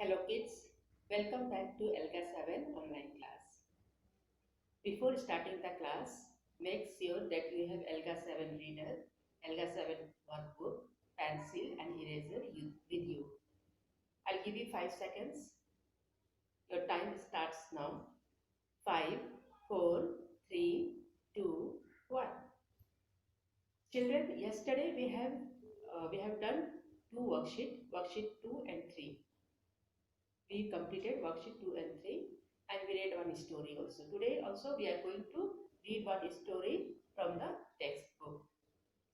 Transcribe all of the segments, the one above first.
Hello kids, welcome back to ELGA 7 online class. Before starting the class, make sure that you have ELGA 7 reader, ELGA 7 workbook, pencil and eraser with you. I'll give you 5 seconds. Your time starts now. 5, 4, 3, 2, 1. Children, yesterday we have done two worksheet 2 and 3. We completed worksheet 2 and 3 and we read one story also. Today also we are going to read one story from the textbook.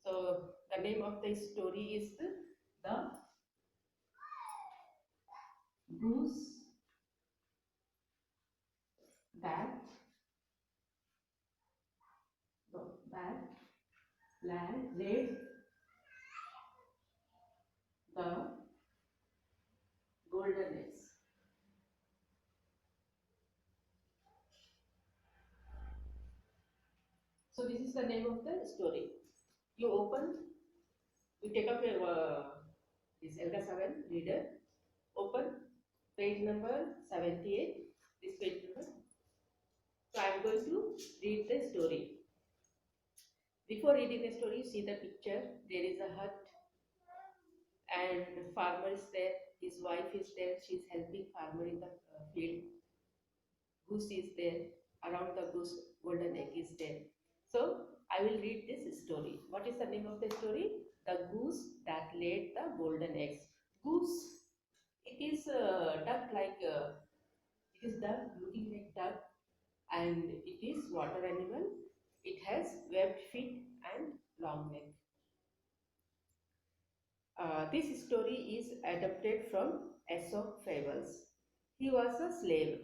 So the name of the story is the goose that that laid the golden eggs. So this is the name of the story. You take up your this ELGA 7 reader, open page number 78, this page number. So I am going to read the story. Before reading the story, see the picture. There is a hut and farmer is there. His wife is there. She is helping farmer in the field. Goose is there. Around the goose, golden egg is there. So I will read this story. What is the name of the story? The goose that laid the golden eggs. Goose. It is duck like. It is duck looking like duck, and it is water animal. It has webbed feet and long neck. This story is adapted from Aesop Fables. He was a slave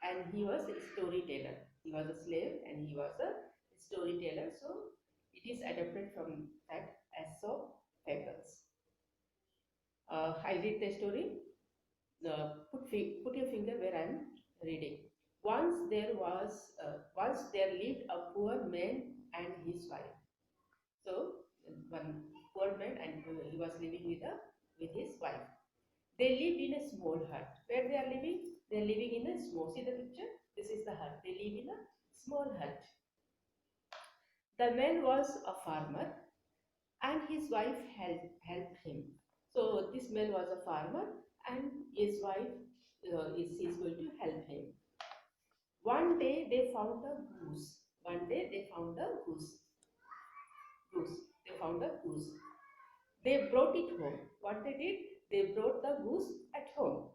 and he was a storyteller. He was a slave and he was a storyteller. So it is adapted from that Aesop Fables. I'll read the story. Put your finger where I am reading. Once there lived a poor man and his wife. So one poor man and he was living with his wife. They lived in a small hut. Where they are living? They are living in a small. See the picture? This is the hut. They live in a small hut. The man was a farmer and his wife helped him. So this man was a farmer and his wife is going to help him. One day they found a goose. One day they found a goose. They found a goose. They brought it home. What they did? They brought the goose at home.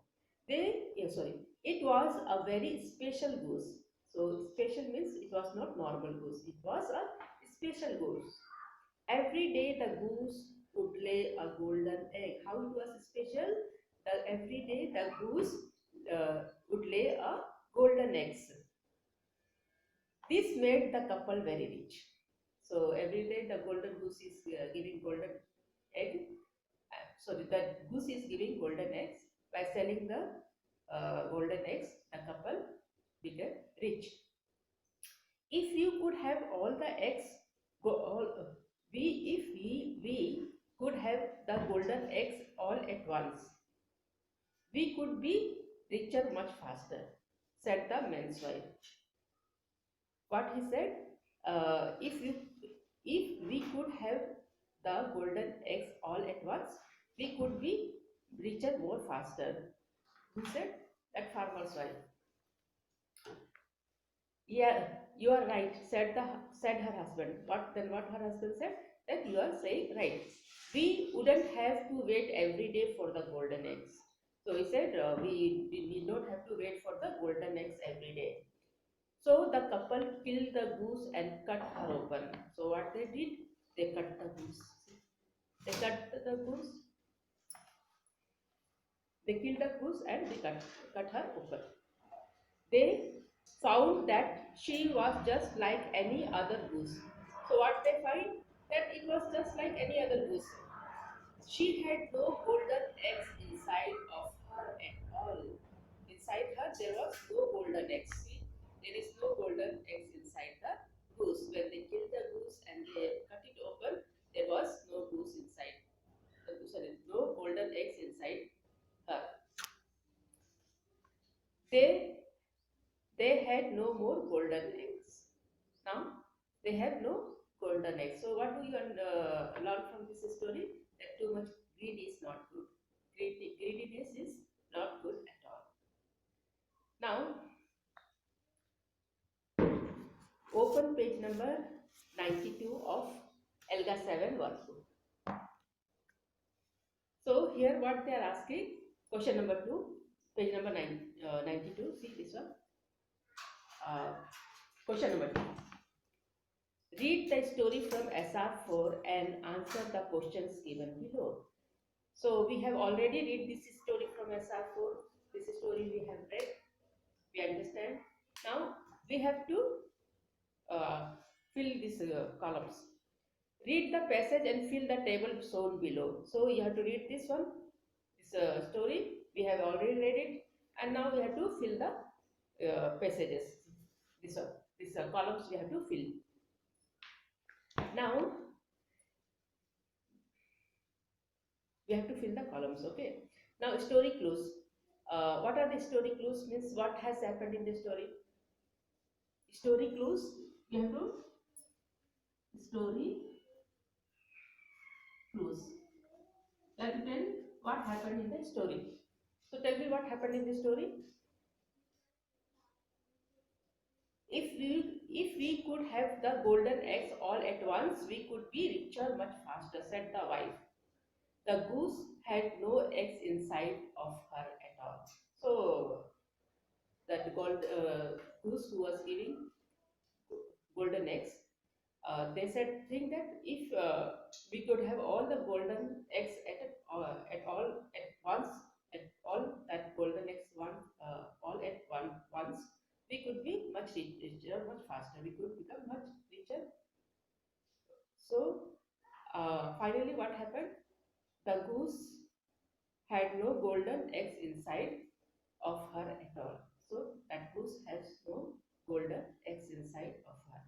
It was a very special goose. So special means it was not normal goose. It was a special goose. Every day the goose would lay a golden egg. How it was special? Every day the goose would lay a golden eggs. This made the couple very rich. So every day the golden goose is giving golden egg. The goose is giving golden eggs. By selling the golden eggs, the couple became rich. If you could have all the eggs, we could have the golden eggs all at once, we could be richer much faster, said the man's wife. What he said? If we could have the golden eggs all at once, we could be richer more faster. Who said? That farmer's wife. Yeah, you are right, said her husband. What her husband said? That you are saying right. We wouldn't have to wait every day for the golden eggs. So he said we need not have to wait for the golden eggs every day. So the couple killed the goose and cut her open. So what they did? They cut the goose. They cut the goose. They killed the goose and they cut her open. They found that she was just like any other goose. So what they find? That it was just like any other goose. She had no golden eggs inside of her at all. Inside her there was no golden eggs. See, there is no golden eggs inside the goose. When they killed the goose and they cut it open, there was no goose inside. Sorry, no golden eggs inside her. They they had no more golden eggs. Now they have no golden eggs. So what do you learn from this story? That too much greed is not good. Greediness is not good at all. Now open page number 92 of ELGA 7 workbook. So here what they are asking, question number 2, page number 92, see this one. Question number 2. Read the story from SR4 and answer the questions given below. So we have already read this story from SR4. This story we have read, we understand. Now we have to fill these columns. Read the passage and fill the table shown below. So you have to read this one, this story. We have already read it, and now we have to fill the passages. This one, these columns we have to fill. Now we have to fill the columns. Okay. Now story clues. What are the story clues? Means what has happened in the story. Story clues. We have to story clues. Let me tell what happened in the story. So tell me what happened in the story. If we could have the golden eggs all at once, we could be richer much faster, said the wife. The goose had no eggs inside of her at all. So that goose who was giving golden eggs, they said think that if we could have all the golden eggs at once, at all that golden eggs all at once, we could be much richer, much faster. We could become much richer. So finally, what happened? The goose had no golden eggs inside of her at all. So that goose has no golden eggs inside of her.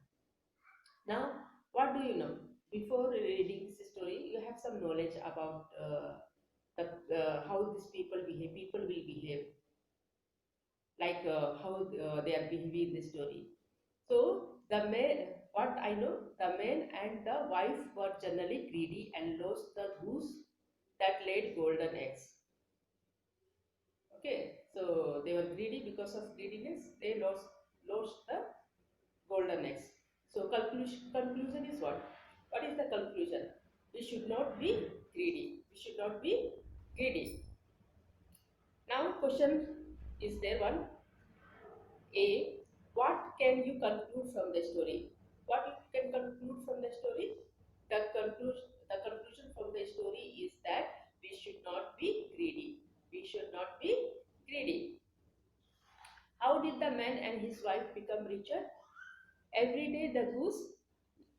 Now, what do you know? Before reading this story, you have some knowledge about how these people behave. People will behave like how they are behaving in the story. So the man, what I know, the man and the wife were generally greedy and lost the goose that laid golden eggs. Okay, so they were greedy. Because of greediness, they lost the golden eggs. So conclusion is what? What is the conclusion? We should not be greedy. We should not be greedy. Now question is there one. A. What can you conclude from the story? What you can conclude from the story? The conclusion from the story is that we should not be greedy. We should not be greedy. How did the man and his wife become richer? Every day the goose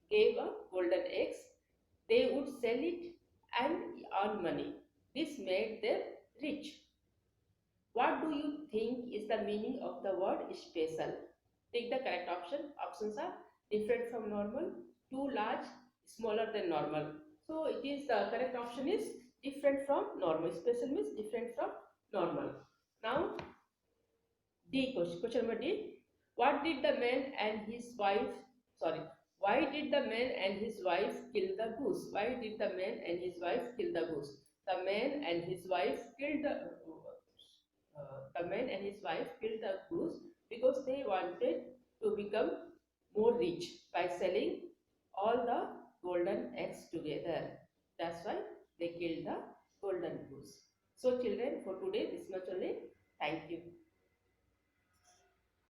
gave a golden eggs. They would sell it and earn money. This made them rich. What do you think is the meaning of the word special? Take the correct option. Options are different from normal, too large, smaller than normal. So it is the correct option is different from normal. Special means different from normal. Now D question. Question number D. What did the man and his wife? Sorry. Why did the man and his wife kill the goose? Why did the man and his wife kill the goose? The man and his wife killed the goose because they wanted to become more rich by selling all the golden eggs together. That's why they killed the golden goose. So children, for today this much only. Thank you.